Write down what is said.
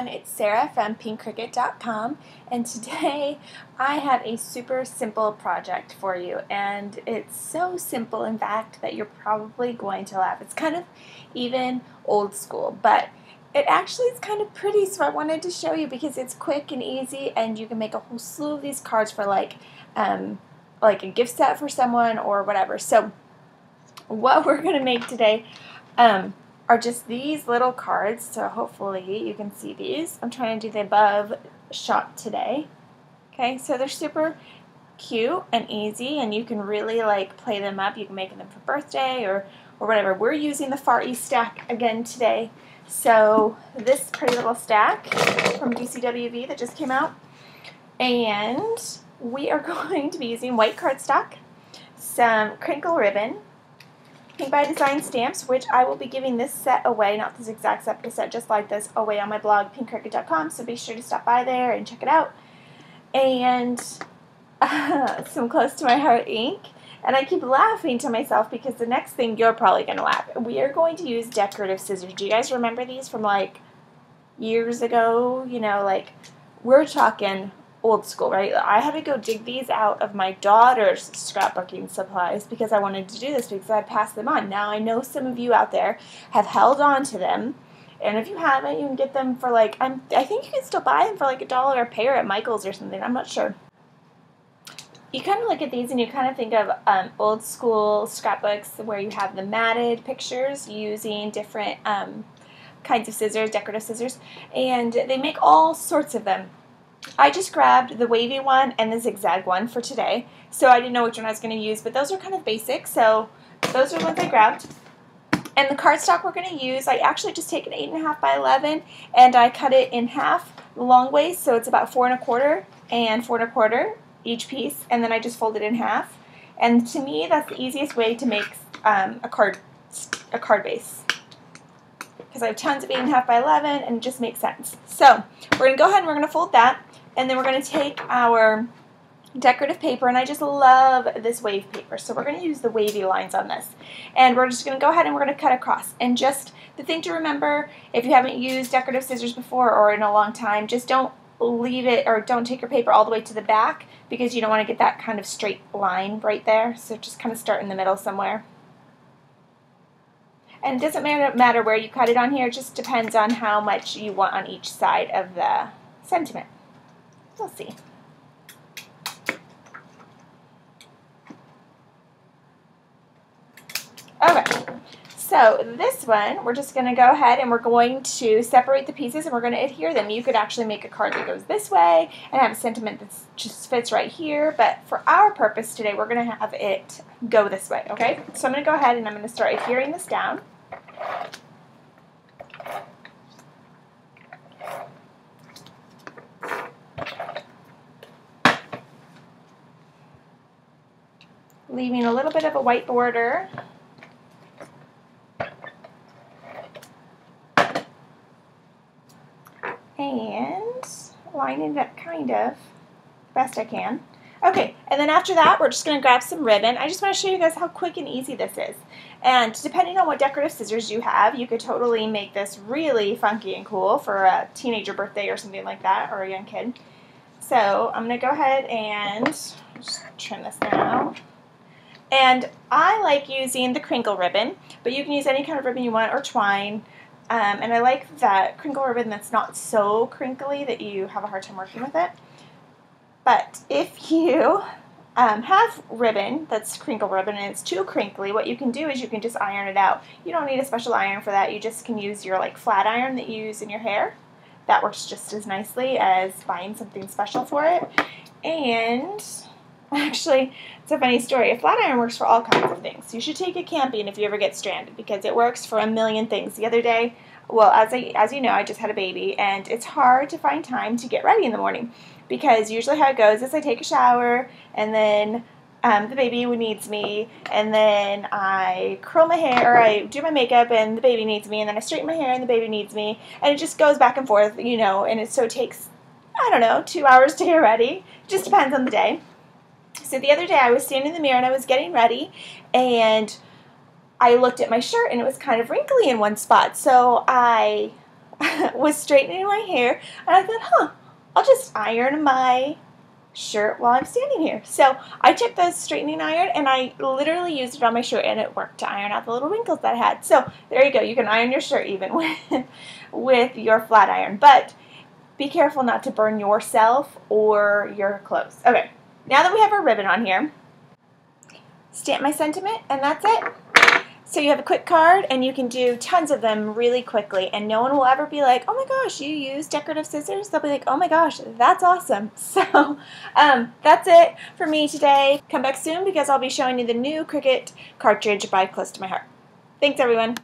everyone, it's Sarah from pinkcricket.com, and today I have a super simple project for you, and it's so simple in fact that you're probably going to laugh. It's kind of even old school, but it actually is kind of pretty, so I wanted to show you because it's quick and easy and you can make a whole slew of these cards for like a gift set for someone or whatever. So what we're going to make today are just these little cards, so hopefully you can see these. I'm trying to do the above shot today. Okay, so they're super cute and easy, and you can really like play them up. You can make them for birthday or whatever. We're using the Far East stack again today. So this pretty little stack from DCWV that just came out, and we are going to be using white cardstock, some crinkle ribbon, Pink by Design stamps, which I will be giving this set away, not this exact set, but a set just like this, away on my blog, pinkcricket.com, so be sure to stop by there and check it out. And some Close to My Heart ink. And I keep laughing to myself because the next thing you're probably going to laugh. We are going to use decorative scissors. Do you guys remember these from like years ago? You know, like we're talking old school, right? I had to go dig these out of my daughter's scrapbooking supplies because I wanted to do this because I passed them on. Now I know some of you out there have held on to them, and if you haven't, you can get them for like, I think you can still buy them for like $1 a pair at Michael's or something. I'm not sure. You kind of look at these and you kind of think of old school scrapbooks where you have the matted pictures using different kinds of scissors, decorative scissors, and they make all sorts of them. I just grabbed the wavy one and the zigzag one for today, so I didn't know which one I was going to use, but those are kind of basic, so those are the ones I grabbed. And the cardstock we're going to use, I actually just take an 8.5 by 11 and I cut it in half the long ways, so it's about 4 1/4 and 4 1/4 each piece, and then I just fold it in half. And to me, that's the easiest way to make a card base, because I have tons of 8.5 by 11 and it just makes sense. So we're going to go ahead and we're going to fold that, and then we're going to take our decorative paper, and I just love this wave paper, so we're going to use the wavy lines on this, and we're just going to go ahead and we're going to cut across. And just the thing to remember, if you haven't used decorative scissors before or in a long time, just don't leave it, or don't take your paper all the way to the back, because you don't want to get that kind of straight line right there, so just kind of start in the middle somewhere. And it doesn't matter where you cut it on here, it just depends on how much you want on each side of the sentiment. We'll see. Okay, so this one, we're just going to go ahead and we're going to separate the pieces and we're going to adhere them. You could actually make a card that goes this way and have a sentiment that just fits right here, but for our purpose today, we're going to have it go this way, okay? So I'm going to go ahead and I'm going to start adhering this down. Leaving a little bit of a white border. And lining it up kind of best I can. Okay, and then after that, we're just going to grab some ribbon. I just want to show you guys how quick and easy this is. And depending on what decorative scissors you have, you could totally make this really funky and cool for a teenager birthday or something like that, or a young kid. So I'm going to go ahead and just trim this now. And I like using the crinkle ribbon, but you can use any kind of ribbon you want, or twine. And I like that crinkle ribbon that's not so crinkly that you have a hard time working with it. But if you have ribbon that's crinkle ribbon and it's too crinkly, what you can do is you can just iron it out. You don't need a special iron for that. You just can use your like flat iron that you use in your hair. That works just as nicely as buying something special for it. And actually, it's a funny story. A flat iron works for all kinds of things. You should take it camping if you ever get stranded, because it works for a million things. The other day, well, as you know, I just had a baby, and it's hard to find time to get ready in the morning, because usually how it goes is I take a shower, and then the baby needs me, and then I curl my hair, or I do my makeup, and the baby needs me, and then I straighten my hair, and the baby needs me, and it just goes back and forth, you know, and it so takes, I don't know, 2 hours to get ready. It just depends on the day. So the other day I was standing in the mirror and I was getting ready, and I looked at my shirt and it was kind of wrinkly in one spot. So I was straightening my hair, and I thought, I'll just iron my shirt while I'm standing here. So I took the straightening iron and I literally used it on my shirt, and it worked to iron out the little wrinkles that I had. So there you go. You can iron your shirt even with your flat iron, but be careful not to burn yourself or your clothes. Okay, now that we have our ribbon on here, stamp my sentiment, and that's it. So you have a quick card, and you can do tons of them really quickly, and no one will ever be like, oh my gosh, you use decorative scissors? They'll be like, oh my gosh, that's awesome. So that's it for me today. Come back soon because I'll be showing you the new Cricut cartridge by Close to My Heart. Thanks, everyone.